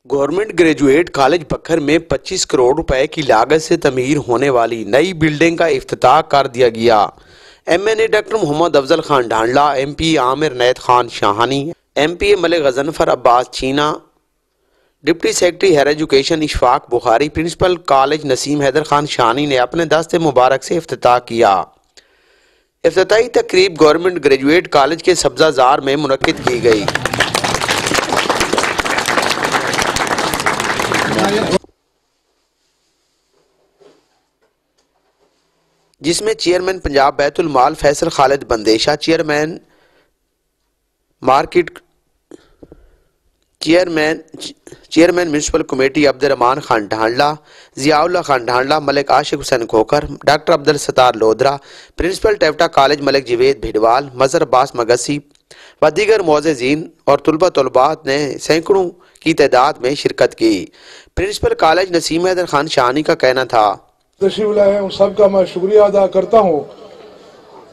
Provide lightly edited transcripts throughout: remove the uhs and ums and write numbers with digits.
Government graduate college بکھر میں 25 کروڑ روپے کی لاگت سے تعمیر ہونے والی نئی بلڈنگ کا افتتاح کر دیا گیا۔ M N A doctor Muhammad Afzal Khan Dhandla, M P Aamir Niyat Khan Shahani, M P A Malik Ghazanfar Abbas Cheena, deputy secretary higher education Ishfaq Bukhari, principal college Naseem Haider Khan Shahani نے اپنے دست مبارک سے افتتاح کیا۔ افتتاحی تقریب گورنمنٹ گریجویٹ کالج کے سبزہ زار میں منعقد کی گئی، جس میں چیئرمین پنجاب بیت المال فیصل خالد بندیشہ، چیئرمین میونسپل کمیٹی عبد الرحمان خان ڈھانڈلہ، ضیاء اللہ Khan Dhandla, Malik Ashiq Hussain Khokhar, doctor Abdul Sattar Lodhra, principal TEVTA college Malik Javed Bhedwal, Mazhar Abbas Magsi و دیگر معززین اور طلباء نے سینکڑوں کی تعداد میں شرکت کی۔ پرنسپل کالج نسیم حیدر خان شاہانی کا کہنا تھا، تشریف لائے ہیں ان سب کا میں شکریہ ادا کرتا ہوں۔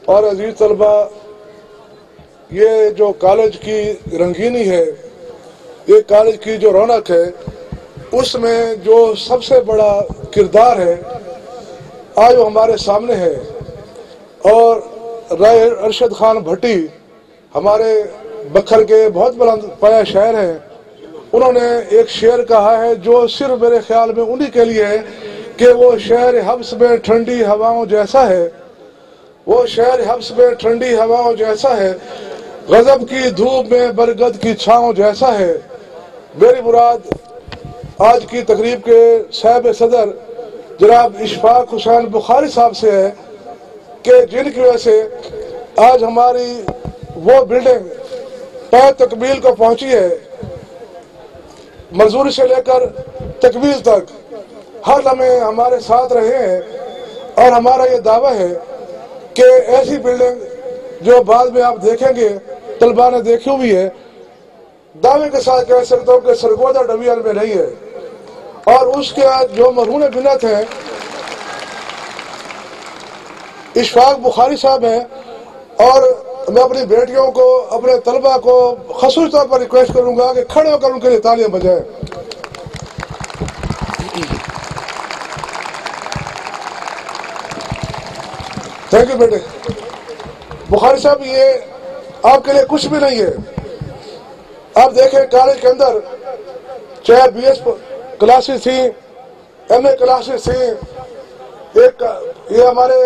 اور عزیز طلبہ، یہ جو کالج کی رنگینی ہے، یہ کالج کی جو رونق ہے، اس میں جو سب سے بڑا کردار ہے آج وہ ہمارے سامنے ہے۔ اور رائے ارشد خان بھٹی ہمارے بکھر کے بہت بلند پایہ شاعر ہیں، انہوں نے ایک شعر کہا ہے جو صرف میرے خیال میں انہی کے لیے ہے کہ وہ شہر حبس میں ٹھنڈی ہواؤں جیسا ہے، وہ شہر حبس میں ٹھنڈی ہواؤں جیسا ہے، غضب کی دھوپ میں برگد کی چھاؤں جیسا ہے۔ میری مراد آج کی تقریب کے صاحب صدر جناب اشفاق حسین بخاری صاحب سے ہے کہ جن کی وجہ سے آج ہماری وہ بلڈنگ پائے تکمیل کو پہنچی ہے، منظوری سے لے کر تکمیل تک ہر لمحے ہمارے ساتھ رہے ہیں۔ اور ہمارا یہ دعویٰ ہے کہ ایسی بلڈنگ جو بعد میں آپ دیکھیں گے، طلباء نے دیکھی ہوئی ہے، دعوے کے ساتھ کہہ سکتا ہوں کہ سرگودا ڈویژن میں نہیں ہے۔ اور اس کے جو مرہون بنت ہیں اشفاق بخاری صاحب ہیں، اور میں اپنی بیٹیوں کو، اپنے طلباء کو خصوصی طور پر ریکویسٹ کروں گا کہ کھڑے ہو کر ان کے لیے تالیاں بجائیں۔ تھینک یو بیٹے۔ بخاری صاحب، یہ آپ کے لیے کچھ بھی نہیں ہے۔ آپ دیکھیں کالج کے اندر چاہے بی ایس کلاسز تھیں، ایم اے کلاسز تھیں، یہ ہمارے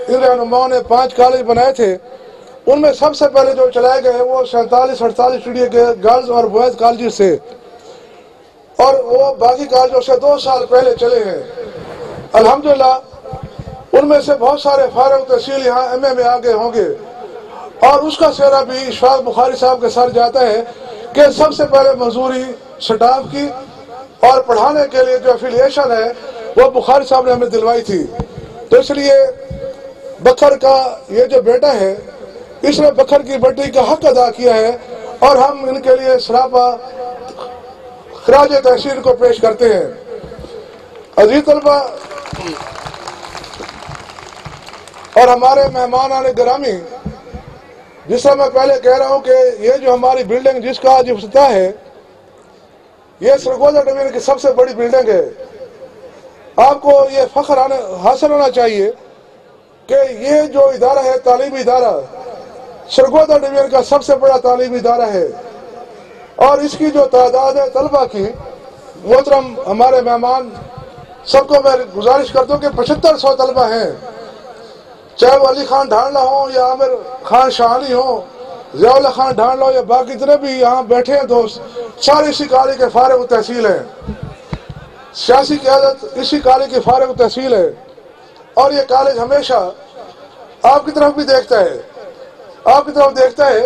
ان رہنماؤں نے 5 کالج بنائے تھے، ان میں سب سے پہلے جو چلائے گئے وہ 47-48 اسٹوڈیو کے گرلز اور بوائز کالجز سے، اور وہ باقی کالجوں سے 2 سال پہلے چلے ہیں۔ الحمدللہ ان میں سے بہت سارے فارغ تحصیل یہاں ایم اے میں آگے ہوں گے، اور اس کا سہرا بھی اشفاق بخاری صاحب کے سر جاتا ہے کہ سب سے پہلے منظوری سٹاف کی اور پڑھانے کے لیے جو افیلیشن ہے وہ بخاری صاحب نے ہمیں دلوائی تھی۔ تو اس لیے بکھر کا یہ جو بیٹا ہے، اس نے بکھر کی بٹی کا حق ادا کیا ہے، اور ہم ان کے لیے سراپا خراج تحسین کو پیش کرتے ہیں۔ عزیز طلبہ اور ہمارے مہمانان گرامی، جس سے میں پہلے کہہ رہا ہوں کہ یہ جو ہماری بلڈنگ جس کا آج افتتاح ہے، یہ سرگودا ڈویژن کی سب سے بڑی بلڈنگ ہے۔ آپ کو یہ فخر حاصل ہونا چاہیے کہ یہ جو ادارہ ہے، تعلیمی ادارہ، سرگودا ڈویژن کا سب سے بڑا تعلیمی ادارہ ہے، اور اس کی جو تعداد ہے طلبہ کی، محترم ہمارے مہمان سب کو میں گزارش کرتا ہوں کہ 7500 طلبہ ہیں، چاہے وہ علی خان ڈھانڈلہ ہوں یا عامر خان شاہانی ہوں، ضیاء اللہ خان ڈھانڈلہ ہوں، یا باقی جتنے بھی یہاں بیٹھے ہیں دوست، سارے اسی کالج کے فارغ تحصیل ہیں، سیاسی قیادت اسی کالج کی فارغ تحصیل ہے۔ اور یہ کالج ہمیشہ آپ کی طرف بھی دیکھتا ہے، آپ کی طرف دیکھتا ہے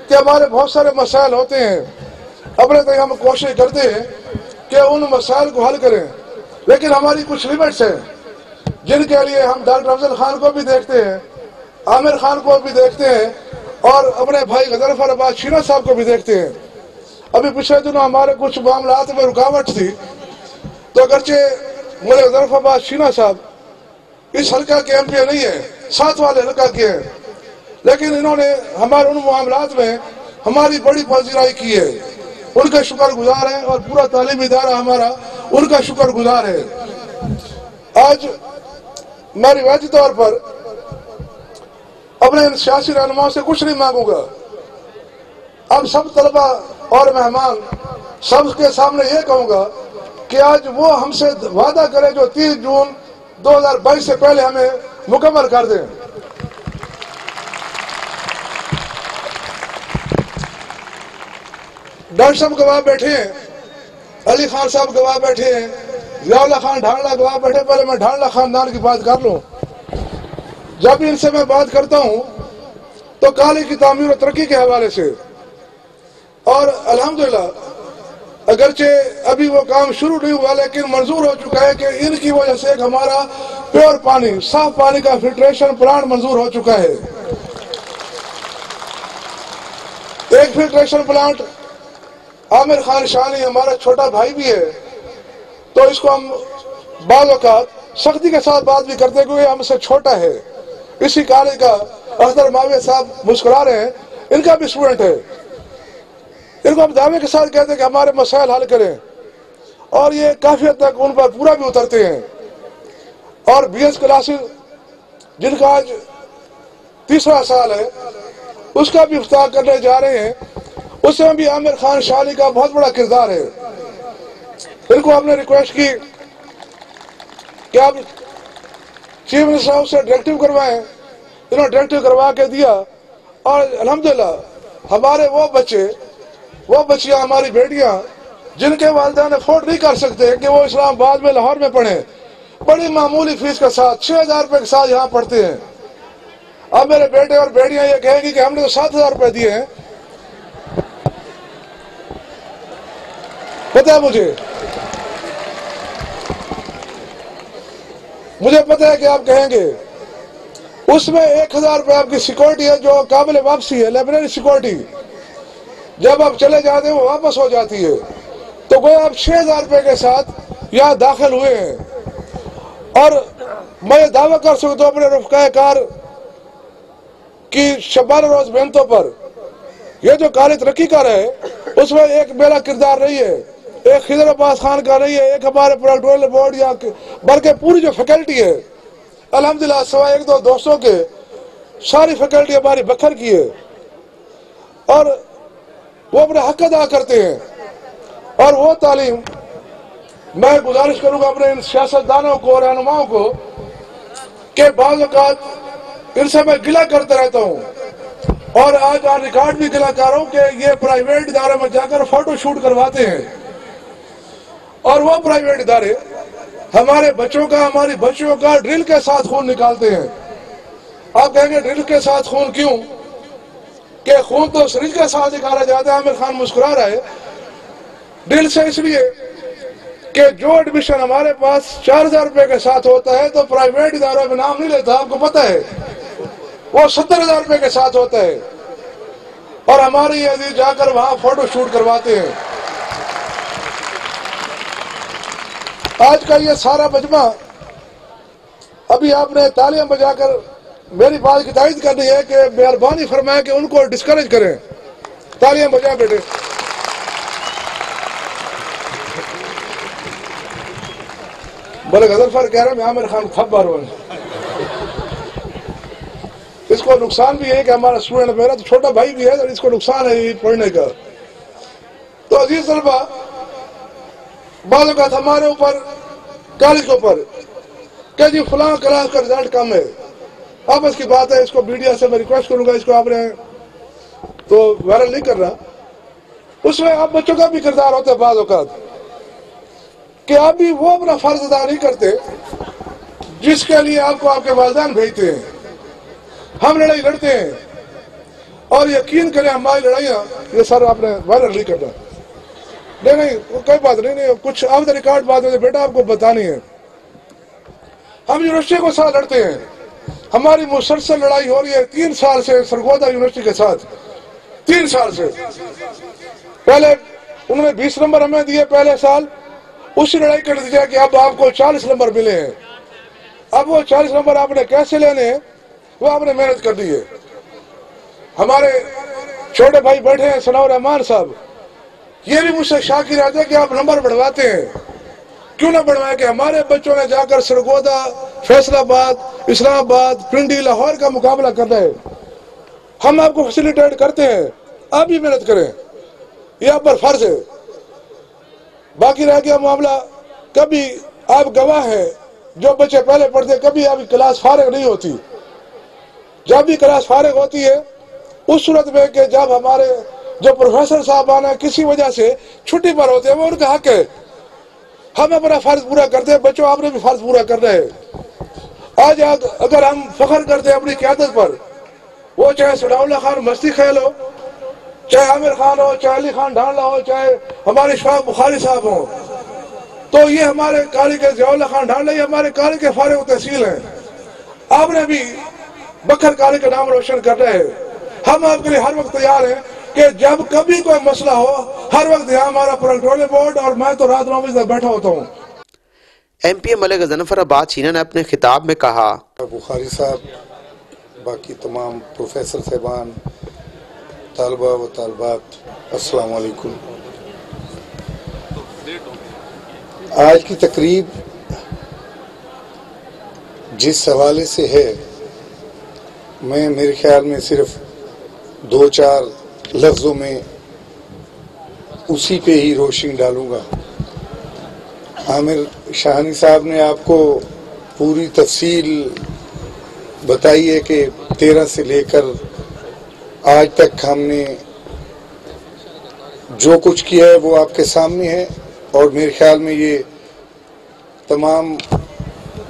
کہ ہمارے بہت سارے مسائل ہوتے ہیں، اپنے تک ہم کوشش کرتے ہیں کہ ان مسائل کو حل کریں، لیکن ہماری کچھ لیمٹس ہیں جن کے لیے ہم ڈاکٹر افضل خان کو بھی دیکھتے ہیں، عامر خان کو بھی دیکھتے ہیں، اور اپنے بھائی غضنفر عباس چینا صاحب کو بھی دیکھتے ہیں۔ ابھی پچھلے دنوں ہمارے کچھ معاملات میں رکاوٹ تھی، تو اگرچہ ملک غضنفر عباس چینا صاحب اس حلقہ کے ایم پی اے نہیں ہیں، ساتھ والے حلقہ کے ہیں، لیکن انہوں نے ہمارے ان معاملات میں ہماری بڑی پذیرائی کی ہے۔ ان کا شکر گزار ہیں اور پورا تعلیمی ادارہ ہمارا ان کا شکر گزار ہے۔ آج میں روایتی طور پر اپنے ان سیاسی رہنماؤں سے کچھ نہیں مانگوں گا، اب سب طلبہ اور مہمان سب کے سامنے یہ کہوں گا کہ آج وہ ہم سے وعدہ کرے جو 30 جون 2022 سے پہلے ہمیں مکمل کر دیں۔ ڈاکٹر صاحب گواہ بیٹھے ہیں، علی خان صاحب گواہ بیٹھے ہیں، ضیاء اللہ خان ڈھانڈلہ گواہ بیٹھے۔ پہلے میں ڈھانڈلہ خاندان کی بات کر لوں۔ جب ان سے میں بات کرتا ہوں تو کالج کی تعمیر و ترقی کے حوالے سے، اور الحمدللہ اگرچہ ابھی وہ کام شروع نہیں ہوا لیکن منظور ہو چکا ہے کہ ان کی وجہ سے ایک ہمارا پیور پانی، صاف پانی کا فلٹریشن پلانٹ منظور ہو چکا ہے۔ ایک فلٹریشن پلانٹ عامر خان شانی ہمارا چھوٹا بھائی بھی ہے، تو اس کو ہم بعض اوقات سختی کے ساتھ بات بھی کرتے ہیں کیونکہ ہم سے چھوٹا ہے۔ اسی کالج کا اختر معاویہ صاحب مسکرا رہے ہیں، ان کا بھی اسٹوڈنٹ ہے۔ ان کو ہم دعوے کے ساتھ کہتے ہیں کہ ہمارے مسائل حل کریں، اور یہ کافی حد تک ان پر پورا بھی اترتے ہیں۔ اور بی ایس کلاسز جن کا آج 3را سال ہے اس کا بھی افتتاح کرنے جا رہے ہیں، اس میں بھی عامر خان شالی کا بہت بڑا کردار ہے۔ ان کو ہم نے ریکویسٹ کی کہ آپ چیف منسٹر صاحب سے ڈائریکٹو کروائیں، انہوں نے ڈائریکٹو کروا کے دیا، اور الحمدللہ ہمارے وہ بچے، وہ بچیاں، ہماری بیٹیاں جن کے والدین افورڈ نہیں کر سکتے کہ وہ اسلام آباد میں لاہور میں پڑھیں، بڑی معمولی فیس کے ساتھ 6000 روپے کے ساتھ یہاں پڑھتے ہیں۔ اب میرے بیٹے اور بیٹیاں یہ کہیں گی کہ ہم نے تو 7000 روپے دیے ہیں۔ پتہ ہے مجھے پتہ ہے کہ آپ کہیں گے اس میں 1000 روپے آپ کی سیکورٹی ہے جو قابل واپسی ہے، لائبریری سیکورٹی، جب آپ چلے جاتے ہیں وہ واپس ہو جاتی ہے، تو گویا آپ 6000 روپے کے ساتھ یہاں داخل ہوئے ہیں۔ اور میں یہ دعویٰ کر سکتا ہوں اپنے رفقائے کار کی شبانہ روز محنتوں پر، یہ جو کالج ترقی کر رہے ہے اس میں ایک میرا کردار نہیں ہے، ایک خضر عباس خان کا نہیں ہے، ایک ہمارے پروٹوکول بورڈ یا بلکہ پوری جو فیکلٹی ہے الحمدللہ سوائے 1-2 دوستوں کے ساری فیکلٹی ہماری بکھر کی ہے، اور وہ اپنے حق ادا کرتے ہیں۔ اور وہ تعلیم میں گزارش کروں گا اپنے ان سیاستدانوں کو اور رہنماؤں کو کہ بعض اوقات ان سے میں گلہ کرتا رہتا ہوں، اور آج آن ریکارڈ بھی گلہ کر رہا ہوں کہ یہ پرائیویٹ ادارے میں جا کر فوٹو شوٹ کرواتے ہیں، اور وہ پرائیویٹ ادارے ہمارے بچوں کا، ہماری بچیوں کا ڈرل کے ساتھ خون نکالتے ہیں۔ آپ کہیں گے ڈرل کے ساتھ خون کیوں؟ کہ خون تو سرنج کے ساتھ نکالا جاتا ہے۔ عامر خان مسکرا رہا ہے، ڈرل سے اس لیے کہ جو ایڈمیشن ہمارے پاس 4000 روپے کے ساتھ ہوتا ہے تو پرائیویٹ اداروں میں نام نہیں لیتا، آپ کو پتہ ہے، وہ 70000 روپے کے ساتھ ہوتا ہے، اور ہمارے یہ عزیز جا کر وہاں فوٹو شوٹ کرواتے ہیں۔ آج کا یہ سارا مجمع، ابھی آپ نے تالیاں بجا کر میری بات کی تائید کرنی ہے کہ مہربانی فرمائیں کہ ان کو ڈسکریج کریں۔ تالیاں بجائیں بیٹے۔ بولے غضنفر کہہ رہے ہیں میں عامر خان خبر ہوں، اس کو نقصان بھی ہے کہ ہمارا اسٹوڈنٹ، میرا تو چھوٹا بھائی بھی ہے، اس کو نقصان ہے یہ پڑھنے کا۔ تو عزیز طلبہ، بعض اوقات ہمارے اوپر، کالج کے اوپر کہ جی فلاں کلاس کا رزلٹ کم ہے، آپس کی بات ہے، اس کو میڈیا سے میں ریکویسٹ کروں گا، اس کو آپ نے تو وائرل نہیں کر رہا، اس میں آپ بچوں کا بھی کردار ہوتا ہے بعض اوقات کہ آپ بھی وہ اپنا فرض ادا نہیں کرتے جس کے لیے آپ کو آپ کے والدین بھیجتے ہیں۔ ہم لڑائی لڑتے ہیں، اور یقین کریں ہماری لڑائیاں، یہ سر آپ نے وائرل نہیں کرنا، نہیں کوئی بات نہیں، کچھ آف دا ریکارڈ بات ہے بیٹا آپ کو بتانی ہے۔ ہم یونیورسٹی کو ساتھ لڑتے ہیں، ہماری مسلسل لڑائی ہو رہی ہے 3 سال سے سرگودا یونیورسٹی کے ساتھ، 3 سال سے۔ پہلے انہوں نے 20 نمبر ہمیں دیے پہلے سال، اسی لڑائی کا نتیجہ کہ اب آپ کو 40 نمبر ملے ہیں۔ اب وہ 40 نمبر آپ نے کیسے لینے ہیں وہ آپ نے محنت کر دی ہے۔ ہمارے چھوٹے بھائی بیٹھے ہیں ثناء الرحمان صاحب، یہ بھی مجھ سے شاکی رہتے ہیں کہ آپ نمبر بڑھواتے ہیں، کیوں نہ بڑھوائیں کہ ہمارے بچوں نے جا کر سرگودا، فیصل آباد، اسلام آباد، پنڈی، لاہور کا مقابلہ کرنا ہے۔ ہم آپ کو فیسیلیٹیٹ کرتے ہیں، آپ بھی محنت کریں، یہ آپ پر فرض ہے۔ باقی رہ گیا معاملہ، کبھی آپ گواہ ہیں، جو بچے پہلے پڑھتے کبھی آپ کی کلاس فارغ نہیں ہوتی۔ جب بھی کلاس فارغ ہوتی ہے اس صورت میں کہ جب ہمارے جو پروفیسر صاحبان ہیں کسی وجہ سے چھٹی پر ہوتے ہیں، وہ ان کا حق ہے، ہم اپنا فرض پورا کرتے ہیں، بچوں آپ نے بھی فرض پورا کرنا ہے۔ آج اگر ہم فخر کرتے ہیں اپنی قیادت پر، وہ چاہے ثناء اللہ خان مستی خیل ہو، چاہے عامر خان ہو، چاہے علی خان ڈھانڈلا ہو، چاہے ہمارے اشفاق بخاری صاحب ہوں، تو یہ ہمارے قاری کے ضیاء اللہ خان ڈھانڈلا، یہ ہمارے قاری کے فارغ تحصیل ہیں۔ آپ نے بھی بکھر قاری کا نام روشن کرنا ہے۔ ہم آپ کے لیے ہر وقت تیار ہیں کہ جب کبھی کوئی مسئلہ ہو، ہر وقت یہاں ہمارا کنٹرول بورڈ، اور میں تو رات 9 بجے تک بیٹھا ہوتا ہوں۔ ایم پی ملک ظفر آباد چینہ نے اپنے خطاب میں کہا، بخاری صاحب، باقی تمام پروفیسر صاحبان، طالبہ و طالبات، السلام علیکم۔ آج کی تقریب جس حوالے سے ہے، میں میرے خیال میں صرف 2-4 لفظوں میں اسی پہ ہی روشنی ڈالوں گا۔ عامر شاہانی صاحب نے آپ کو پوری تفصیل بتائی ہے کہ 13 سے لے کر آج تک ہم نے جو کچھ کیا ہے وہ آپ کے سامنے ہے، اور میرے خیال میں یہ تمام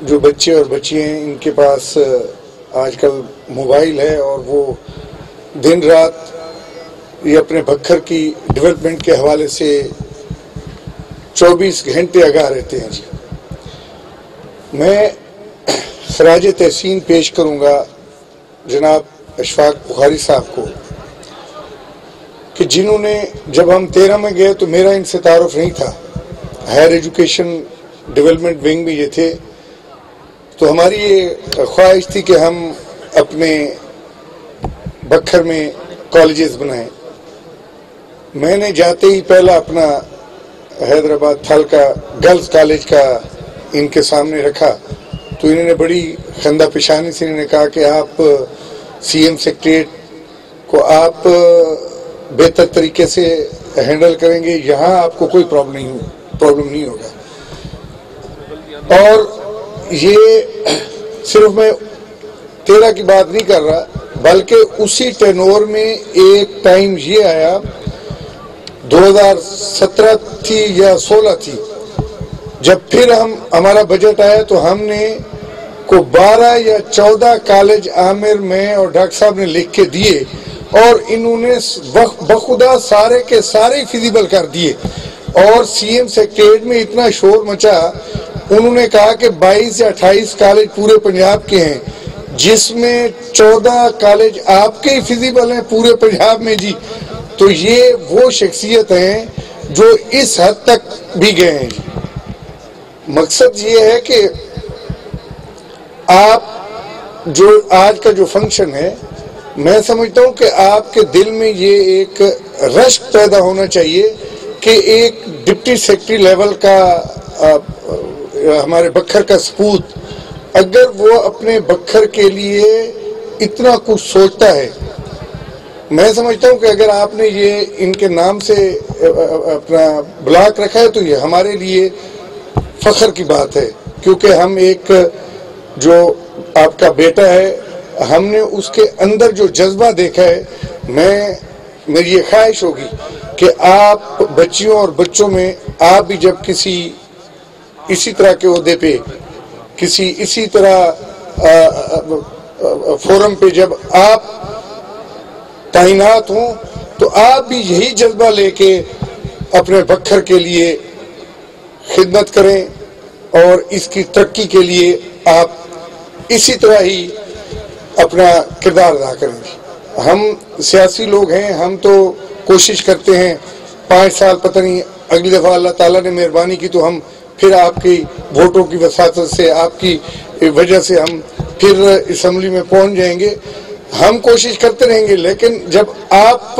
جو بچے اور بچیاں ہیں ان کے پاس آج کل موبائل ہے، اور وہ دن رات یہ اپنے بکھر کی ڈیولپمنٹ کے حوالے سے 24 گھنٹے آگاہ رہتے ہیں۔ جی میں خراج تحسین پیش کروں گا جناب اشفاق بخاری صاحب کو، کہ جنہوں نے، جب ہم 13 میں گئے تو میرا ان سے تعارف نہیں تھا، ہائر ایجوکیشن ڈیولپمنٹ ونگ میں یہ تھے، تو ہماری یہ خواہش تھی کہ ہم اپنے بکھر میں کالجز بنائیں۔ میں نے جاتے ہی پہلا اپنا حیدرآباد تھل کا گرلز کالج کا ان کے سامنے رکھا، تو انہوں نے بڑی خندہ پیشانی سے انہوں نے کہا کہ آپ سی ایم سیکریٹریٹ کو آپ بہتر طریقے سے ہینڈل کریں گے، یہاں آپ کو کوئی پرابلم نہیں ہوگا۔ اور یہ صرف میں 13 کی بات نہیں کر رہا، بلکہ اسی ٹینور میں ایک ٹائم یہ آیا، 2017 تھی یا 16 تھی، جب پھر ہمارا بجٹ آیا تو ہم نے کو 12 یا 14 کالج عامر میں اور ڈاکٹر صاحب نے لکھ کے دیے، اور انہوں نے بخدا سارے کے سارے فیزیبل کر دیے، اور سی ایم سیکریٹریٹ میں اتنا شور مچا، انہوں نے کہا کہ 22 یا 28 کالج پورے پنجاب کے ہیں، جس میں 14 کالج آپ کے ہی فیزیبل ہیں پورے پنجاب میں۔ جی تو یہ وہ شخصیت ہیں جو اس حد تک بھی گئے ہیں۔ جی مقصد یہ ہے کہ آپ جو آج کا جو فنکشن ہے، میں سمجھتا ہوں کہ آپ کے دل میں یہ ایک رشک پیدا ہونا چاہیے کہ ایک ڈپٹی سیکرٹری لیول کا ہمارے بکھر کا سپوت اگر وہ اپنے بکھر کے لیے اتنا کچھ سوچتا ہے، میں سمجھتا ہوں کہ اگر آپ نے یہ ان کے نام سے اپنا بلاک رکھا ہے تو یہ ہمارے لیے فخر کی بات ہے، کیونکہ ہم ایک جو آپ کا بیٹا ہے، ہم نے اس کے اندر جو جذبہ دیکھا ہے، میری یہ خواہش ہوگی کہ آپ بچیوں اور بچوں میں آپ بھی جب کسی اسی طرح کے عہدے پہ، کسی اسی طرح فورم پہ جب آپ تعینات ہوں، تو آپ بھی یہی جذبہ لے کے اپنے بکھر کے لیے خدمت کریں، اور اس کی ترقی کے لیے آپ اسی طرح ہی اپنا کردار ادا کریں۔ ہم سیاسی لوگ ہیں، ہم تو کوشش کرتے ہیں 5 سال، پتہ نہیں اگلی دفعہ اللہ تعالیٰ نے مہربانی کی تو ہم پھر آپ کی ووٹوں کی وساطت سے، آپ کی وجہ سے ہم پھر اسمبلی میں پہنچ جائیں گے، ہم کوشش کرتے رہیں گے، لیکن جب آپ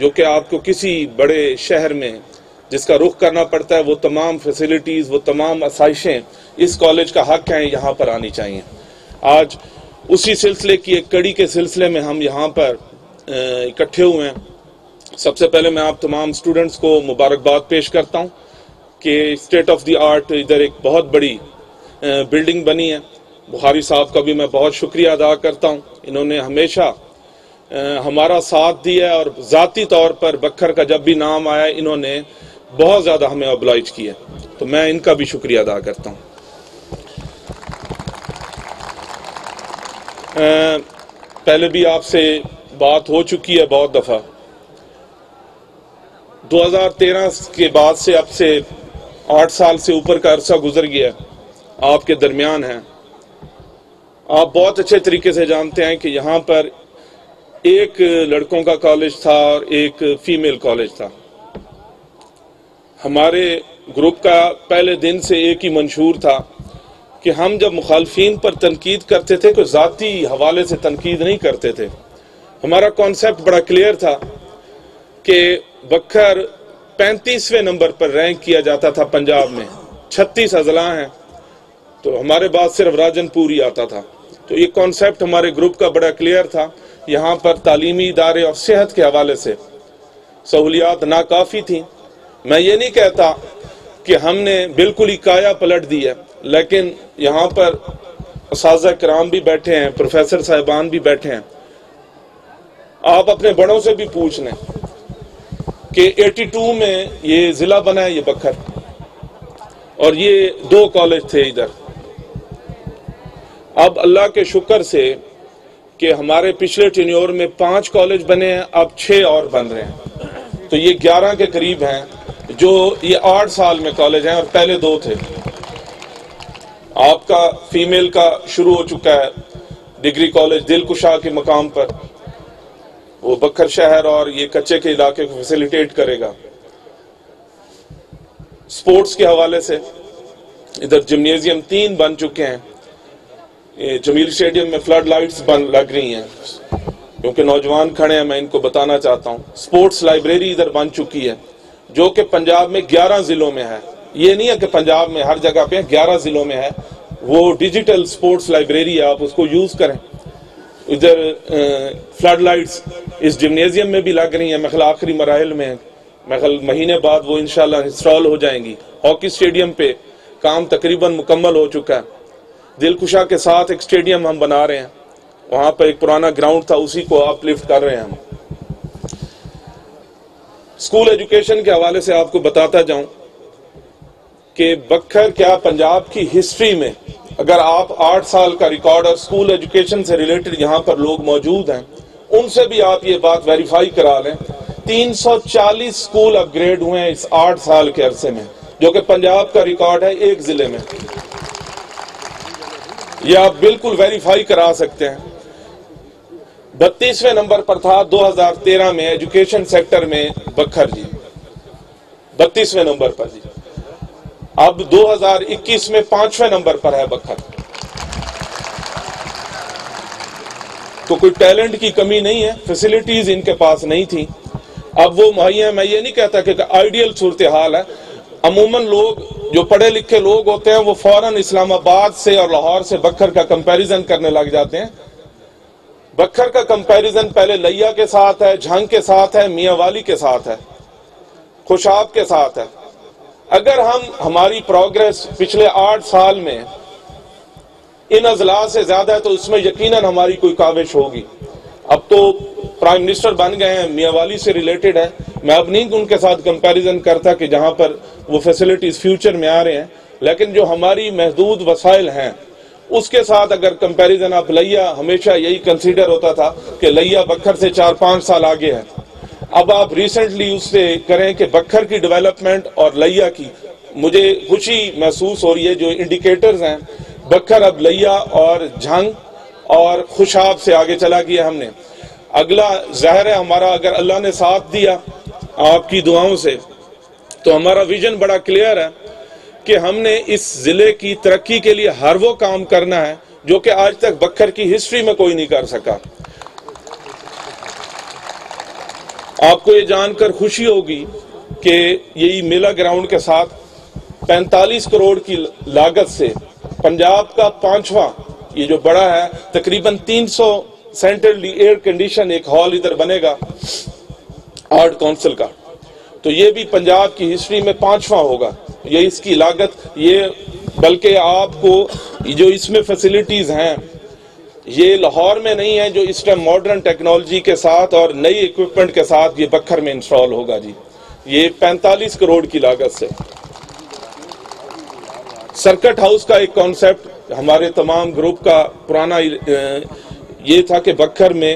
جو کہ آپ کو کسی بڑے شہر میں جس کا رخ کرنا پڑتا ہے، وہ تمام فیسلٹیز، وہ تمام آسائشیں اس کالج کا حق ہیں، یہاں پر آنی چاہیے۔ آج اسی سلسلے کی ایک کڑی کے سلسلے میں ہم یہاں پر اکٹھے ہوئے ہیں۔ سب سے پہلے میں آپ تمام اسٹوڈنٹس کو مبارکباد پیش کرتا ہوں کہ اسٹیٹ آف دی آرٹ ادھر ایک بہت بڑی بلڈنگ بنی ہے۔ بخاری صاحب کا بھی میں بہت شکریہ ادا کرتا ہوں، انہوں نے ہمیشہ ہمارا ساتھ دیا ہے، اور ذاتی طور پر بکھر کا جب بھی نام آیا انہوں نے بہت زیادہ ہمیں اوبلائج کیا، تو میں ان کا بھی شکریہ ادا کرتا ہوں۔ پہلے بھی آپ سے بات ہو چکی ہے بہت دفعہ۔ 2013 کے بعد سے اب سے 8 سال سے اوپر کا عرصہ گزر گیا، آپ کے درمیان ہیں۔ آپ بہت اچھے طریقے سے جانتے ہیں کہ یہاں پر ایک لڑکوں کا کالج تھا اور ایک فیمیل کالج تھا۔ ہمارے گروپ کا پہلے دن سے ایک ہی منشور تھا کہ ہم جب مخالفین پر تنقید کرتے تھے کوئی ذاتی حوالے سے تنقید نہیں کرتے تھے۔ ہمارا کانسیپٹ بڑا کلیئر تھا کہ بکھر 35ویں نمبر پر رینک کیا جاتا تھا پنجاب میں، 36 اضلاع ہیں، تو ہمارے بعد صرف راجن پور ہی آتا تھا۔ تو یہ کانسیپٹ ہمارے گروپ کا بڑا کلیئر تھا۔ یہاں پر تعلیمی ادارے اور صحت کے حوالے سے سہولیات ناکافی تھیں۔ میں یہ نہیں کہتا کہ ہم نے بالکل ہی کایا پلٹ دی ہے، لیکن یہاں پر اساتذہ کرام بھی بیٹھے ہیں، پروفیسر صاحبان بھی بیٹھے ہیں، آپ اپنے بڑوں سے بھی پوچھ لیں کہ 82 میں یہ ضلع بنا ہے، یہ بکھر، اور یہ 2 کالج تھے ادھر۔ اب اللہ کے شکر سے کہ ہمارے پچھلے ٹینیور میں 5 کالج بنے ہیں، اب 6 اور بن رہے ہیں، تو یہ 11 کے قریب ہیں جو یہ 8 سال میں کالج ہیں، اور پہلے 2 تھے۔ آپ کا فیمیل کا شروع ہو چکا ہے ڈگری کالج دل کشا کے مقام پر، وہ بکھر شہر اور یہ کچے کے علاقے کو فیسیلیٹیٹ کرے گا۔ سپورٹس کے حوالے سے ادھر جمنیزیم 3 بن چکے ہیں، جمیل اسٹیڈیم میں فلڈ لائٹس لگ رہی ہیں، کیونکہ نوجوان کھڑے ہیں میں ان کو بتانا چاہتا ہوں۔ سپورٹس لائبریری ادھر بن چکی ہے جو کہ پنجاب میں 11 ضلعوں میں ہے، یہ نہیں ہے کہ پنجاب میں ہر جگہ پہ 11 ضلعوں میں ہے، وہ ڈیجیٹل سپورٹس لائبریری ہے، آپ اس کو یوز کریں۔ ادھر فلڈ لائٹس اس جمنیزیم میں بھی لگ رہی ہیں، میں خیال آخری مراحل میں، میں خیال مہینے بعد وہ انشاءاللہ انسٹال ہو جائیں گی۔ ہاکی اسٹیڈیم پہ کام تقریباً مکمل ہو چکا ہے۔ دل کشا کے ساتھ ایک اسٹیڈیم ہم بنا رہے ہیں، وہاں پہ ایک پرانا گراؤنڈ تھا، اسی کو اپ لفٹ کر رہے ہیں ہم۔ اسکول ایجوکیشن کے حوالے سے آپ کو بتاتا جاؤں کہ بکھر کیا پنجاب کی ہسٹری میں اگر آپ 8 سال کا ریکارڈ اور اسکول ایجوکیشن سے ریلیٹڈ یہاں پر لوگ موجود ہیں ان سے بھی آپ یہ بات ویریفائی کرا لیں، 340 اسکول اپ گریڈ ہوئے ہیں اس 8 سال کے عرصے میں، جو کہ پنجاب کا ریکارڈ ہے ایک ضلع میں۔ یہ آپ بالکل ویریفائی کرا سکتے ہیں۔ 32ویں نمبر پر تھا 2013 میں ایجوکیشن سیکٹر میں بکھر جی، 32ویں نمبر پر جی۔ اب 2021 میں 5ویں نمبر پر ہے بکھر۔ تو کوئی ٹیلنٹ کی کمی نہیں ہے، فیسلٹیز ان کے پاس نہیں تھی، اب وہ مہیا ہیں۔ میں یہ نہیں کہتا کہ آئیڈیل صورتحال ہے، عموماً لوگ جو پڑھے لکھے لوگ ہوتے ہیں وہ فوراً اسلام آباد سے اور لاہور سے بکھر کا کمپیریزن کرنے لگ جاتے ہیں۔ بکھر کا کمپیریزن پہلے لیا کے ساتھ ہے، جھنگ کے ساتھ ہے، میاں والی کے ساتھ ہے، خوشاب کے ساتھ ہے۔ اگر ہم ہماری پروگریس پچھلے 8 سال میں ان اضلاع سے زیادہ ہے تو اس میں یقیناً ہماری کوئی کاوش ہوگی۔ اب تو پرائم منسٹر بن گئے ہیں، میاں والی سے ریلیٹڈ ہے، میں اب نہیں ان کے ساتھ کمپیریزن کرتا کہ جہاں پر وہ فیسلٹیز فیوچر میں آ رہے ہیں، لیکن جو ہماری محدود وسائل ہیں اس کے ساتھ اگر کمپیریزن آپ لیا، ہمیشہ یہی کنسیڈر ہوتا تھا کہ لیا بکھر سے 4-5 سال آگے ہے۔ اب آپ ریسنٹلی اس سے کریں کہ بکھر کی ڈیولپمنٹ اور لیا کی، مجھے خوشی محسوس ہو رہی ہے، جو انڈیکیٹرز ہیں بکھر اب لیا اور جھنگ اور خوشاب سے آگے چلا گیا ہم نے۔ اگلا ظاہر ہے ہمارا اگر اللہ نے ساتھ دیا آپ کی دعاؤں سے تو ہمارا ویژن بڑا کلیئر ہے کہ ہم نے اس ضلع کی ترقی کے لیے ہر وہ کام کرنا ہے جو کہ آج تک بکھر کی ہسٹری میں کوئی نہیں کر سکا۔ آپ کو یہ جان کر خوشی ہوگی کہ یہی میلہ گراؤنڈ کے ساتھ 45 کروڑ کی لاگت سے پنجاب کا 5واں یہ جو بڑا ہے تقریباً 300 سینٹرلی ایئر کنڈیشن ایک ہال ادھر بنے گا آرٹ کونسل کا، تو یہ بھی پنجاب کی ہسٹری میں 5واں ہوگا. یہ اس کی لاگت یہ بلکہ آپ کو جو اس میں فیسلٹیز ہیں یہ لاہور میں نہیں ہے جو اس ٹائم ماڈرن ٹیکنالوجی کے ساتھ اور نئی ایکوپمنٹ کے ساتھ یہ بکھر میں انسٹال ہوگا جی. یہ 45 کروڑ کی لاگت سے. سرکٹ ہاؤس کا ایک کانسیپٹ ہمارے تمام گروپ کا پرانا یہ تھا کہ بکھر میں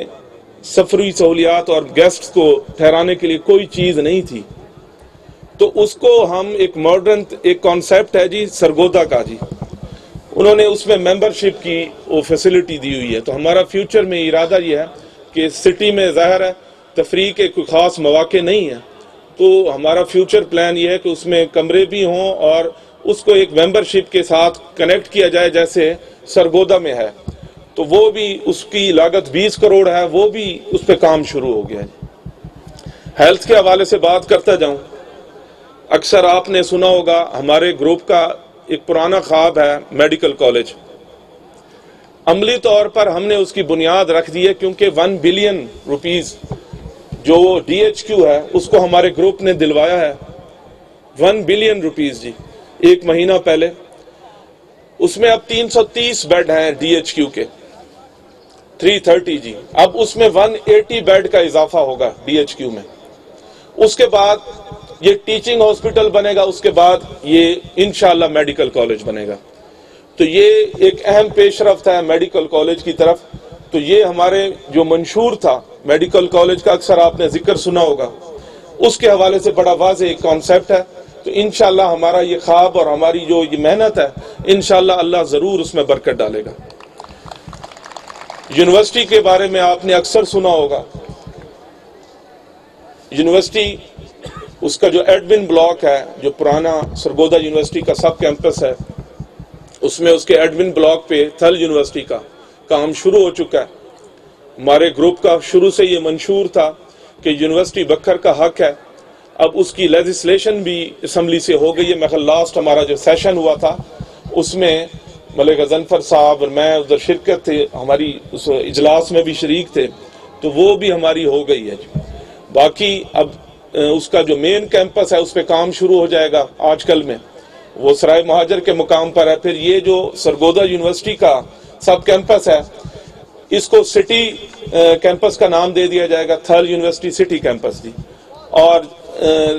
سفری سہولیات اور گیسٹ کو ٹھہرانے کے لیے کوئی چیز نہیں تھی، تو اس کو ہم ایک ماڈرن ایک کانسیپٹ ہے جی سرگودا کا جی، انہوں نے اس میں ممبرشپ کی وہ فیسلٹی دی ہوئی ہے. تو ہمارا فیوچر میں ارادہ یہ ہے کہ سٹی میں ظاہر ہے تفریح کے کوئی خاص مواقع نہیں ہیں، تو ہمارا فیوچر پلان یہ ہے کہ اس میں کمرے بھی ہوں اور اس کو ایک ممبرشپ کے ساتھ کنیکٹ کیا جائے جیسے سرگودا میں ہے. تو وہ بھی اس کی لاگت 20 کروڑ ہے، وہ بھی اس پہ کام شروع ہو گیا ہے. ہیلتھ کے حوالے سے بات کرتا جاؤں، اکثر آپ نے سنا ہوگا ہمارے گروپ کا ایک پرانا خواب ہے میڈیکل کالج. عملی طور پر ہم نے اس کی بنیاد رکھ دی ہے کیونکہ 1 بلین روپیز جو DHQ ہے اس کو ہمارے گروپ نے دلوایا ہے. 1 بلین روپیز جی ایک مہینہ پہلے. اس میں اب 330 بیڈ ہیں DHQ کے 330 جی. اب اس میں 180 بیڈ کا اضافہ ہوگا DHQ میں. اس کے بعد یہ ٹیچنگ ہاسپٹل بنے گا، اس کے بعد یہ انشاءاللہ میڈیکل کالج بنے گا. تو یہ ایک اہم پیش رفت ہے میڈیکل کالج کی طرف. تو یہ ہمارے جو منشور تھا میڈیکل کالج کا اکثر آپ نے ذکر سنا ہوگا، اس کے حوالے سے بڑا واضح ایک کانسیپٹ ہے. تو انشاءاللہ ہمارا یہ خواب اور ہماری جو یہ محنت ہے انشاءاللہ اللہ ضرور اس میں برکت ڈالے گا. یونیورسٹی کے بارے میں آپ نے اکثر سنا ہوگا. یونیورسٹی اس کا جو ایڈمن بلاک ہے جو پرانا سرگودا یونیورسٹی کا سب کیمپس ہے اس میں اس کے ایڈمن بلاک پہ تھل یونیورسٹی کا کام شروع ہو چکا ہے. ہمارے گروپ کا شروع سے یہ منشور تھا کہ یونیورسٹی بکھر کا حق ہے. اب اس کی لیجسلیشن بھی اسمبلی سے ہو گئی ہے. میں خیال لاسٹ ہمارا جو سیشن ہوا تھا اس میں ملک غضنفر صاحب اور میں ادھر شرکت تھے، ہماری اس اجلاس میں بھی شریک تھے، تو وہ بھی ہماری ہو گئی ہے. باقی اب اس کا جو مین کیمپس ہے اس پہ کام شروع ہو جائے گا آج کل میں، وہ سرائے مہاجر کے مقام پر ہے. پھر یہ جو سرگودا یونیورسٹی کا سب کیمپس ہے اس کو سٹی کیمپس کا نام دے دیا جائے گا، تھل یونیورسٹی سٹی کیمپس دی. اور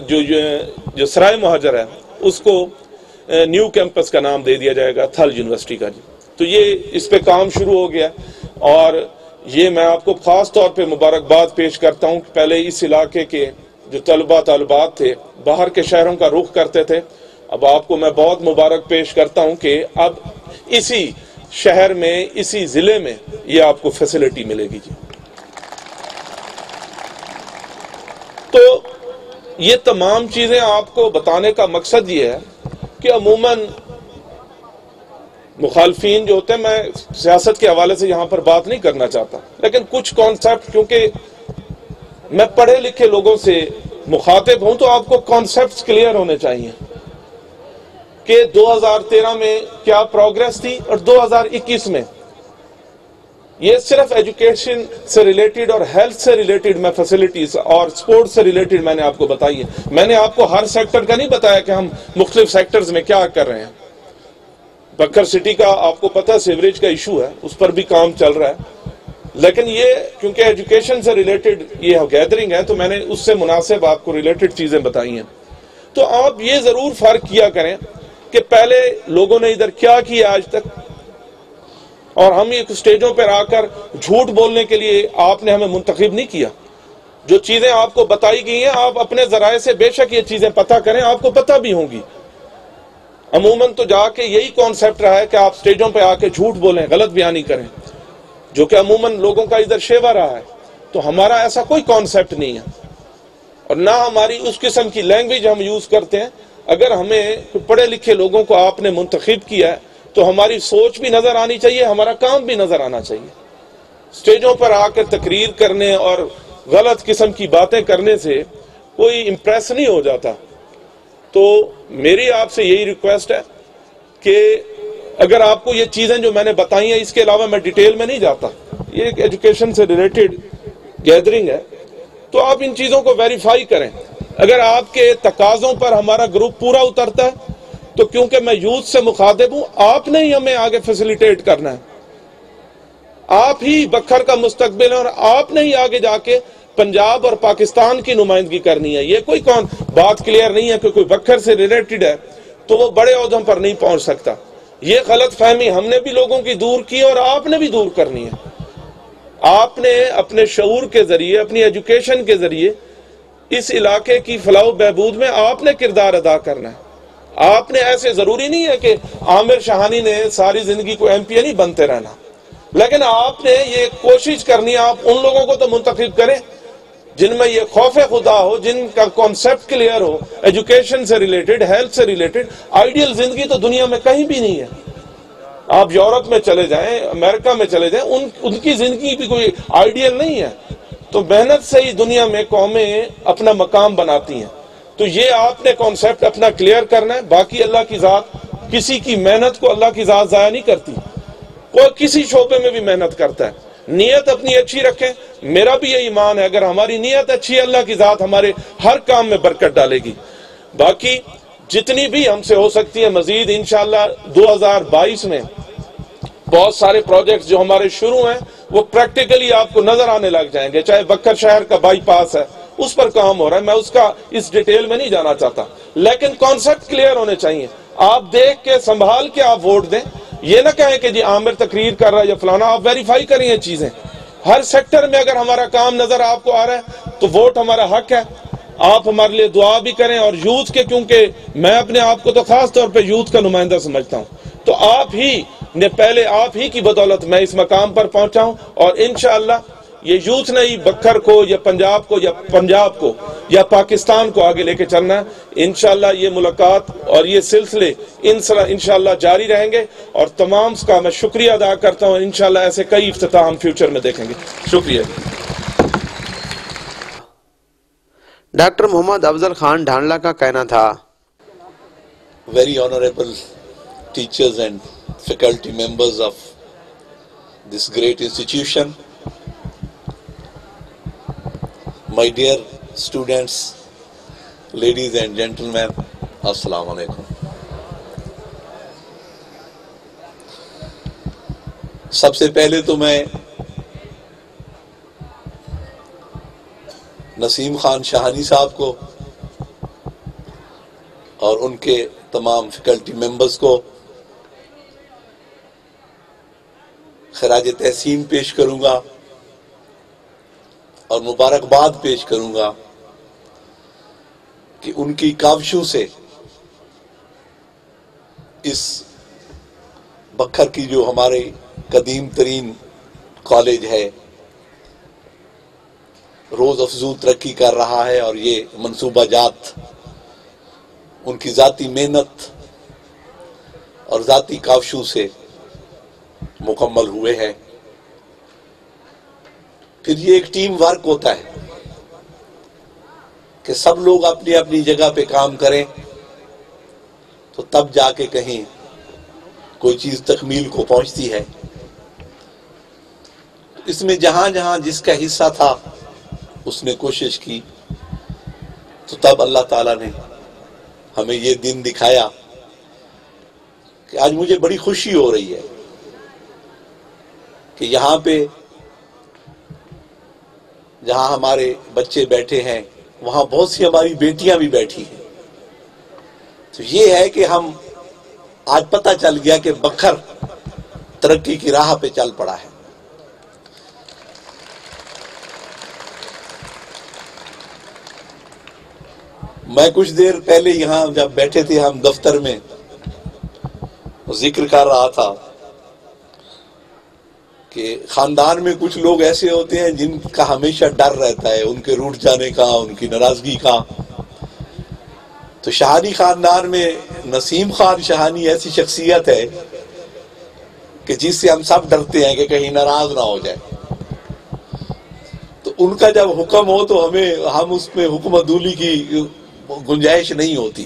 جو سرائے مہاجر ہے اس کو نیو کیمپس کا نام دے دیا جائے گا تھل یونیورسٹی کا جی. تو یہ اس پہ کام شروع ہو گیا. اور یہ میں آپ کو خاص طور پہ مبارکباد پیش کرتا ہوں کہ پہلے اس علاقے کے جو طالبات تھے باہر کے شہروں کا رخ کرتے تھے. اب آپ کو میں بہت مبارک پیش کرتا ہوں کہ اب اسی شہر میں اسی ضلع میں یہ آپ کو فیسلٹی ملے گی جی. تو یہ تمام چیزیں آپ کو بتانے کا مقصد یہ ہے کہ عموماً مخالفین جو ہوتے ہیں، میں سیاست کے حوالے سے یہاں پر بات نہیں کرنا چاہتا، لیکن کچھ کانسیپٹ کیونکہ میں پڑھے لکھے لوگوں سے مخاطب ہوں تو آپ کو کانسیپٹس کلیئر ہونے چاہیے کہ 2013 میں کیا پروگریس تھی اور 2021 میں. یہ صرف ایجوکیشن سے ریلیٹڈ اور ہیلتھ سے ریلیٹڈ میں فیسلٹیز اور سپورٹ سے ریلیٹڈ میں نے آپ کو بتائی ہے. میں نے آپ کو ہر سیکٹر کا نہیں بتایا کہ ہم مختلف سیکٹرز میں کیا کر رہے ہیں. بکھر سٹی کا آپ کو پتہ سیوریج کا ایشو ہے، اس پر بھی کام چل رہا ہے. لیکن یہ کیونکہ ایجوکیشن سے ریلیٹڈ یہ گیدرنگ ہے تو میں نے اس سے مناسب آپ کو ریلیٹڈ چیزیں بتائی ہیں. تو آپ یہ ضرور فرق کیا کریں کہ پہلے لوگوں نے ادھر کیا کیا آج تک، اور ہم ایک سٹیجوں پر آ کر جھوٹ بولنے کے لیے آپ نے ہمیں منتخب نہیں کیا. جو چیزیں آپ کو بتائی گئی ہیں آپ اپنے ذرائع سے بے شک یہ چیزیں پتہ کریں، آپ کو پتہ بھی ہوں گی. عموماً تو جا کے یہی کانسیپٹ رہا ہے کہ آپ سٹیجوں پہ آ کے جھوٹ بولیں، غلط بیانی کریں، جو کہ عموماً لوگوں کا ادھر شیوا رہا ہے. تو ہمارا ایسا کوئی کانسیپٹ نہیں ہے اور نہ ہماری اس قسم کی لینگویج ہم یوز کرتے ہیں. اگر ہمیں پڑھے لکھے لوگوں کو آپ نے منتخب کیا ہے تو ہماری سوچ بھی نظر آنی چاہیے، ہمارا کام بھی نظر آنا چاہیے. سٹیجوں پر آ کر تقریر کرنے اور غلط قسم کی باتیں کرنے سے کوئی امپریس نہیں ہو جاتا. تو میری آپ سے یہی ریکویسٹ ہے کہ اگر آپ کو یہ چیزیں جو میں نے بتائی ہیں، اس کے علاوہ میں ڈیٹیل میں نہیں جاتا، یہ ایک ایجوکیشن سے ریلیٹڈ گیدرنگ ہے، تو آپ ان چیزوں کو ویریفائی کریں. اگر آپ کے تقاضوں پر ہمارا گروپ پورا اترتا ہے تو کیونکہ میں یوتھ سے مخاطب ہوں، آپ نے ہی ہمیں آگے فیسیلیٹیٹ کرنا ہے. آپ ہی بکھر کا مستقبل ہے اور آپ نے ہی آگے جا کے پنجاب اور پاکستان کی نمائندگی کرنی ہے. یہ کوئی بات کلیئر نہیں ہے کہ کوئی بکھر سے ریلیٹڈ ہے تو وہ بڑے عہدوں پر نہیں پہنچ سکتا. یہ غلط فہمی ہم نے بھی لوگوں کی دور کی اور آپ نے بھی دور کرنی ہے. آپ نے اپنے شعور کے ذریعے، اپنی ایجوکیشن کے ذریعے اس علاقے کی فلاح و بہبود میں آپ نے کردار ادا کرنا ہے. آپ نے ایسے ضروری نہیں ہے کہ عامر شاہانی نے ساری زندگی کو MP نہیں بنتے رہنا، لیکن آپ نے یہ کوشش کرنی ہے آپ ان لوگوں کو تو منتخب کریں جن میں یہ خوف خدا ہو، جن کا کانسیپٹ کلیئر ہو، ایجوکیشن سے ریلیٹڈ، ہیلتھ سے ریلیٹڈ. آئیڈیل زندگی تو دنیا میں کہیں بھی نہیں ہے. آپ یورپ میں چلے جائیں، امریکہ میں چلے جائیں، ان کی زندگی بھی کوئی آئیڈیل نہیں ہے. تو محنت سے ہی دنیا میں قومیں اپنا مقام بناتی ہیں. تو یہ آپ نے کانسیپٹ اپنا کلیئر کرنا ہے. باقی اللہ کی ذات کسی کی محنت کو اللہ کی ذات ضائع نہیں کرتی. کوئی کسی شعبے میں بھی محنت کرتا ہے، نیت اپنی اچھی رکھیں. میرا بھی یہ ایمان ہے اگر ہماری نیت اچھی ہے اللہ کی ذات ہمارے ہر کام میں برکت ڈالے گی. باقی جتنی بھی ہم سے ہو سکتی ہے مزید انشاءاللہ 2022 میں بہت سارے پروجیکٹس جو ہمارے شروع ہیں وہ پریکٹیکلی آپ کو نظر آنے لگ جائیں گے. چاہے بکر شہر کا بائی پاس ہے، اس پر کام ہو رہا ہے، میں اس کا اس ڈیٹیل میں نہیں جانا چاہتا، لیکن کانسیپٹ کلیئر ہونے چاہیے. آپ دیکھ کے سنبھال کے آپ ووٹ دیں. یہ نہ کہیں کہ جی عامر تقریر کر رہا ہے یا فلانا. آپ ویریفائی کریں یہ چیزیں. ہر سیکٹر میں اگر ہمارا کام نظر آپ کو آ رہا ہے تو ووٹ ہمارا حق ہے. آپ ہمارے لیے دعا بھی کریں. اور یوتھ کے، کیونکہ میں اپنے آپ کو تو خاص طور پہ یوتھ کا نمائندہ سمجھتا ہوں، تو آپ ہی نے پہلے آپ ہی کی بدولت میں اس مقام پر پہنچا ہوں. اور انشاءاللہ یہ یوتھ نے ہی بکھر کو یا پنجاب کو یا پاکستان کو آگے لے کے چلنا ہے. انشاءاللہ یہ ملاقات اور یہ سلسلے انشاءاللہ جاری رہیں گے. اور تمام کا میں شکریہ ادا کرتا ہوں. انشاءاللہ ایسے کئی افتتاح ہم فیوچر میں دیکھیں گے. شکریہ. ڈاکٹر محمد افضل خان ڈھانڈلا کا کہنا تھا، Very honorable teachers and faculty members of this great institution, my dear students, ladies and gentlemen, Assalamu alaikum. سب سے پہلے تو میں نسیم خان شاہانی صاحب کو اور ان کے تمام فیکلٹی ممبرز کو خراج تحسین پیش کروں گا اور مبارکباد پیش کروں گا کہ ان کی کاوشوں سے اس بکھر کی جو ہمارے قدیم ترین کالج ہے روز افزوں ترقی کر رہا ہے. اور یہ منصوبہ جات ان کی ذاتی محنت اور ذاتی کاوشوں سے مکمل ہوئے ہیں. پھر یہ ایک ٹیم ورک ہوتا ہے کہ سب لوگ اپنی اپنی جگہ پہ کام کریں تو تب جا کے کہیں کوئی چیز تکمیل کو پہنچتی ہے. اس میں جہاں جہاں جس کا حصہ تھا اس نے کوشش کی، تو تب اللہ تعالیٰ نے ہمیں یہ دن دکھایا کہ آج مجھے بڑی خوشی ہو رہی ہے کہ یہاں پہ جہاں ہمارے بچے بیٹھے ہیں وہاں بہت سی ہماری بیٹیاں بھی بیٹھی ہیں. تو یہ ہے کہ ہم آج پتہ چل گیا کہ بکھر ترقی کی راہ پہ چل پڑا ہے. میں کچھ دیر پہلے یہاں جب بیٹھے تھے ہم دفتر میں ذکر کر رہا تھا کہ خاندان میں کچھ لوگ ایسے ہوتے ہیں جن کا ہمیشہ ڈر رہتا ہے ان کے روٹھ جانے کا، ان کی ناراضگی کا. تو شاہانی خاندان میں نسیم خان شاہانی ایسی شخصیت ہے کہ جس سے ہم سب ڈرتے ہیں کہ کہیں ناراض نہ ہو جائے. تو ان کا جب حکم ہو تو ہم اس میں حکم عدولی کی گنجائش نہیں ہوتی.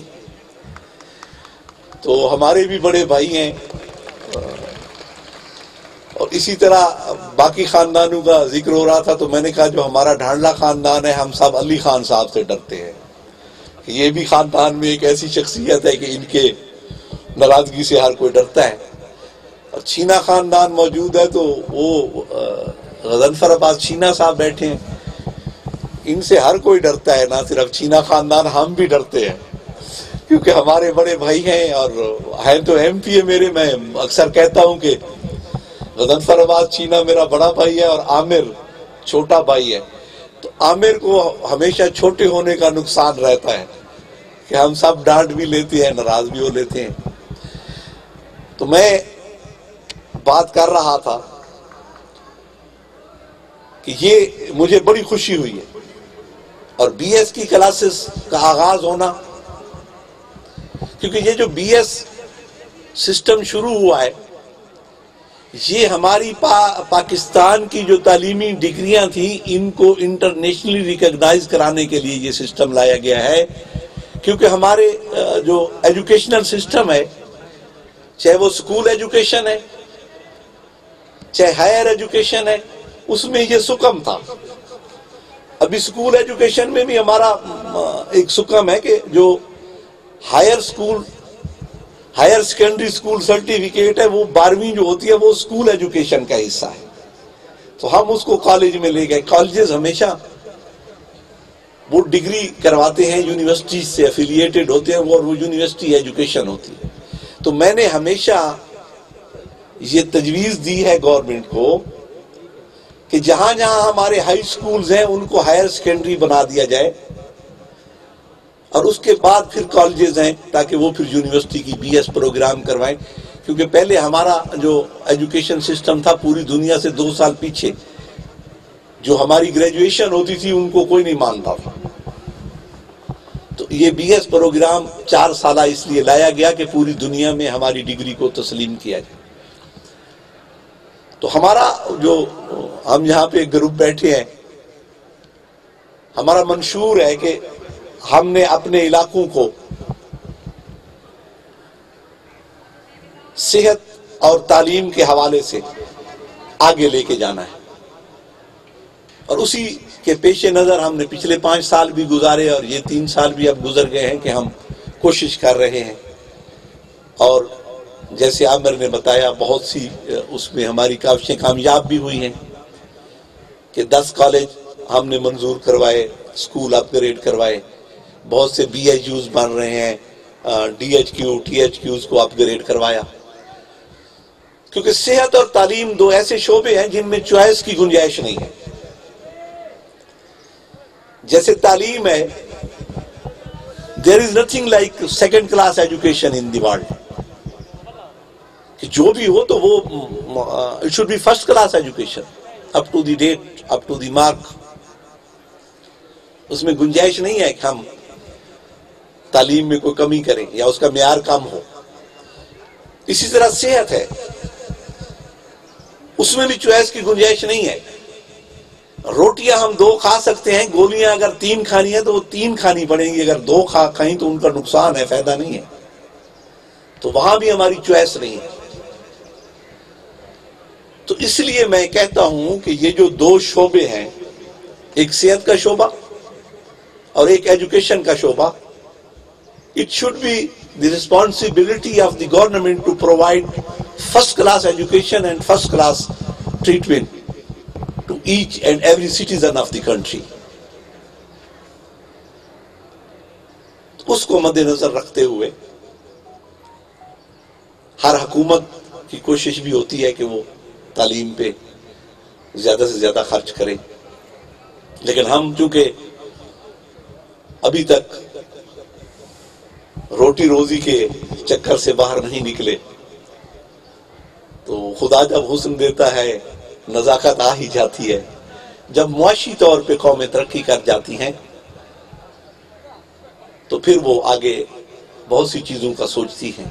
تو ہمارے بھی بڑے بھائی ہیں، اور اسی طرح باقی خاندانوں کا ذکر ہو رہا تھا تو میں نے کہا جو ہمارا ڈھانڈلا خاندان ہے ہم سب علی خان صاحب سے ڈرتے ہیں. یہ بھی خاندان میں ایک ایسی شخصیت ہے کہ ان کے ناراضگی سے ہر کوئی ڈرتا ہے. اور چھینا خاندان موجود ہے تو وہ غضنفر عباس چھینا صاحب بیٹھے ہیں، ان سے ہر کوئی ڈرتا ہے، نہ صرف چھینا خاندان، ہم بھی ڈرتے ہیں کیونکہ ہمارے بڑے بھائی ہیں اور ہیں تو ایم پی ہے میرے. میں اکثر کہتا ہوں کہ غضنفر عباس چھینا میرا بڑا بھائی ہے اور عامر چھوٹا بھائی ہے. تو عامر کو ہمیشہ چھوٹے ہونے کا نقصان رہتا ہے کہ ہم سب ڈانٹ بھی لیتے ہیں، ناراض بھی ہو لیتے ہیں. تو میں بات کر رہا تھا کہ یہ مجھے بڑی خوشی ہوئی ہے، اور بی ایس کی کلاسز کا آغاز ہونا، کیونکہ یہ جو بی ایس سسٹم شروع ہوا ہے یہ ہماری پاکستان کی جو تعلیمی ڈگریاں تھیں ان کو انٹرنیشنلی ریکگنائز کرانے کے لیے یہ سسٹم لایا گیا ہے. کیونکہ ہمارے جو ایجوکیشنل سسٹم ہے، چاہے وہ اسکول ایجوکیشن ہے چاہے ہائر ایجوکیشن ہے، اس میں یہ سکم تھا. ابھی اسکول ایجوکیشن میں بھی ہمارا ایک سکم ہے کہ جو ہائر سیکنڈری اسکول سرٹیفکیٹ ہے وہ 12ویں جو ہوتی ہے وہ اسکول ایجوکیشن کا حصہ ہے. تو ہم اس کو کالج میں لے گئے. کالجز ہمیشہ وہ ڈگری کرواتے ہیں، یونیورسٹی سے افیلیٹڈ ہوتے ہیں اور وہ یونیورسٹی ایجوکیشن ہوتی ہے. تو میں نے ہمیشہ یہ تجویز دی ہے گورنمنٹ کو کہ جہاں جہاں ہمارے ہائی سکولز ہیں ان کو ہائر سیکنڈری بنا دیا جائے، اور اس کے بعد پھر کالجز ہیں تاکہ وہ پھر یونیورسٹی کی بی ایس پروگرام کروائیں. کیونکہ پہلے ہمارا جو ایجوکیشن سسٹم تھا پوری دنیا سے 2 سال پیچھے، جو ہماری گریجویشن ہوتی تھی ان کو کوئی نہیں مانتا تھا. تو یہ بی ایس پروگرام 4 سالہ اس لیے لایا گیا کہ پوری دنیا میں ہماری ڈگری کو تسلیم کیا جائے. تو ہمارا جو ہم یہاں پہ گروپ بیٹھے ہیں، ہمارا منشور ہے کہ ہم نے اپنے علاقوں کو صحت اور تعلیم کے حوالے سے آگے لے کے جانا ہے. اور اسی کے پیش نظر ہم نے پچھلے 5 سال بھی گزارے اور یہ 3 سال بھی اب گزر گئے ہیں کہ ہم کوشش کر رہے ہیں. اور جیسے عامر نے بتایا بہت سی اس میں ہماری کاوشیں کامیاب بھی ہوئی ہیں کہ 10 کالج ہم نے منظور کروائے، اسکول اپ گریڈ کروائے، بہت سے بی ایچ یوز بن رہے ہیں، D H Q T H Qs کو اپ گریڈ کروایا. کیونکہ صحت اور تعلیم 2 ایسے شعبے ہیں جن میں چوائس کی گنجائش نہیں ہے. جیسے تعلیم ہے، there is nothing like second class education in the world. کہ جو بھی ہو تو وہ it should be first class education, up to the date, up to the mark. اس میں گنجائش نہیں ہے کہ ہم تعلیم میں کوئی کمی کریں یا اس کا معیار کم ہو. اسی طرح صحت ہے، اس میں بھی چوائس کی گنجائش نہیں ہے. روٹیاں ہم 2 کھا سکتے ہیں، گولیاں اگر 3 کھانی ہے تو وہ 3 کھانی پڑیں گی. اگر 2 کھائیں تو ان کا نقصان ہے، فائدہ نہیں ہے. تو وہاں بھی ہماری چوائس نہیں ہے. تو اس لیے میں کہتا ہوں کہ یہ جو 2 شعبے ہیں، ایک صحت کا شعبہ اور ایک ایجوکیشن کا شعبہ، it should be the responsibility of the government to provide first class education and first class treatment to each and every citizen of the country. اس کو مد نظر رکھتے ہوئے ہر حکومت کی کوشش بھی ہوتی ہے کہ وہ تعلیم پہ زیادہ سے زیادہ خرچ کرے. لیکن ہم چونکہ ابھی تک روٹی روزی کے چکر سے باہر نہیں نکلے، تو خدا جب حسن دیتا ہے نزاکت آ ہی جاتی ہے. جب معاشی طور پہ قومیں ترقی کر جاتی ہیں تو پھر وہ آگے بہت سی چیزوں کا سوچتی ہیں.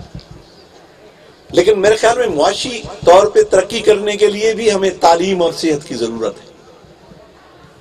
لیکن میرے خیال میں معاشی طور پہ ترقی کرنے کے لیے بھی ہمیں تعلیم اور صحت کی ضرورت ہے.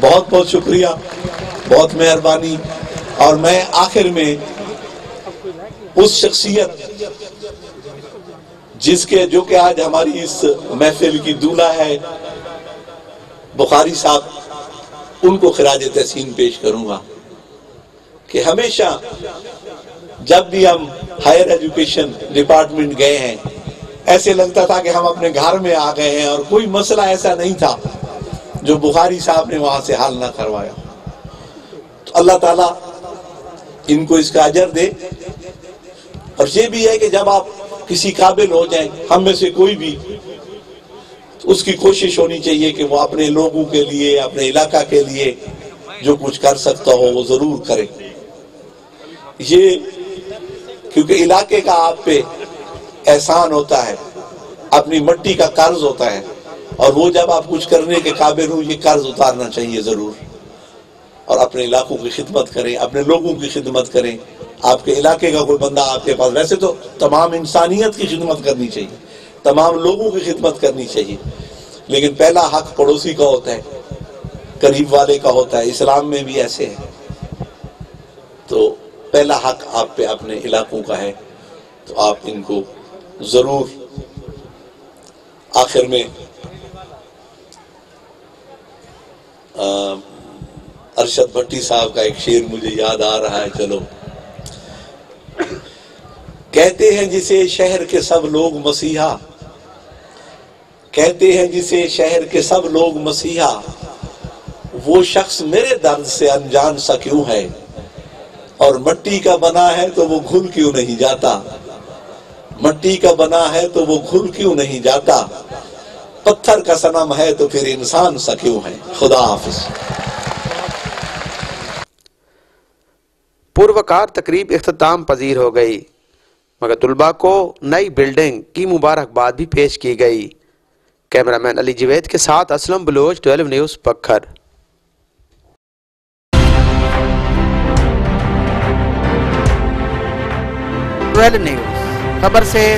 بہت بہت شکریہ, بہت مہربانی. اور میں آخر میں اس شخصیت جو کہ آج ہماری اس محفل کی دولہا ہے, بخاری صاحب, ان کو خراج تحسین پیش کروں گا کہ ہمیشہ جب بھی ہم ہائر ایجوکیشن ڈپارٹمنٹ گئے ہیں ایسے لگتا تھا کہ ہم اپنے گھر میں آ گئے ہیں, اور کوئی مسئلہ ایسا نہیں تھا جو بخاری صاحب نے وہاں سے حل نہ کروایا. تو اللہ تعالیٰ ان کو اس کا اجر دے. اور یہ بھی ہے کہ جب آپ کسی قابل ہو جائیں, ہم میں سے کوئی بھی, تو اس کی کوشش ہونی چاہیے کہ وہ اپنے لوگوں کے لیے, اپنے علاقہ کے لیے جو کچھ کر سکتا ہو وہ ضرور کرے. یہ کیونکہ علاقے کا آپ پہ احسان ہوتا ہے, اپنی مٹی کا قرض ہوتا ہے, اور وہ جب آپ کچھ کرنے کے قابل ہوں یہ قرض اتارنا چاہیے ضرور, اور اپنے علاقوں کی خدمت کریں, اپنے لوگوں کی خدمت کریں. آپ کے علاقے کا کوئی بندہ آپ کے پاس, ویسے تو تمام انسانیت کی خدمت کرنی چاہیے, تمام لوگوں کی خدمت کرنی چاہیے, لیکن پہلا حق پڑوسی کا ہوتا ہے, قریب والے کا ہوتا ہے. اسلام میں بھی ایسے ہے. تو پہلا حق آپ پہ اپنے علاقوں کا ہے, تو آپ ان کو ضرور. آخر میں ارشد بھٹی صاحب کا ایک شعر مجھے یاد آ رہا ہے. چلو, کہتے ہیں جسے شہر کے سب لوگ مسیحا, کہتے ہیں جسے شہر کے سب لوگ مسیحا, وہ شخص میرے درد سے انجان سا کیوں ہے, اور مٹی کا بنا ہے تو وہ گھل کیوں نہیں جاتا, مٹی کا بنا ہے تو وہ گھل کیوں نہیں جاتا, پتھر کا صنم ہے تو پھر انسان سا کیوں ہے. خدا حافظ. پروقار تقریب اختتام پذیر ہو گئی, مگر طلباء کو نئی بلڈنگ کی مبارکباد بھی پیش کی گئی. کیمرامین علی جوید کے ساتھ اسلم بلوچ, 12 نیوز, بکھر. 12 نیوز خبر سے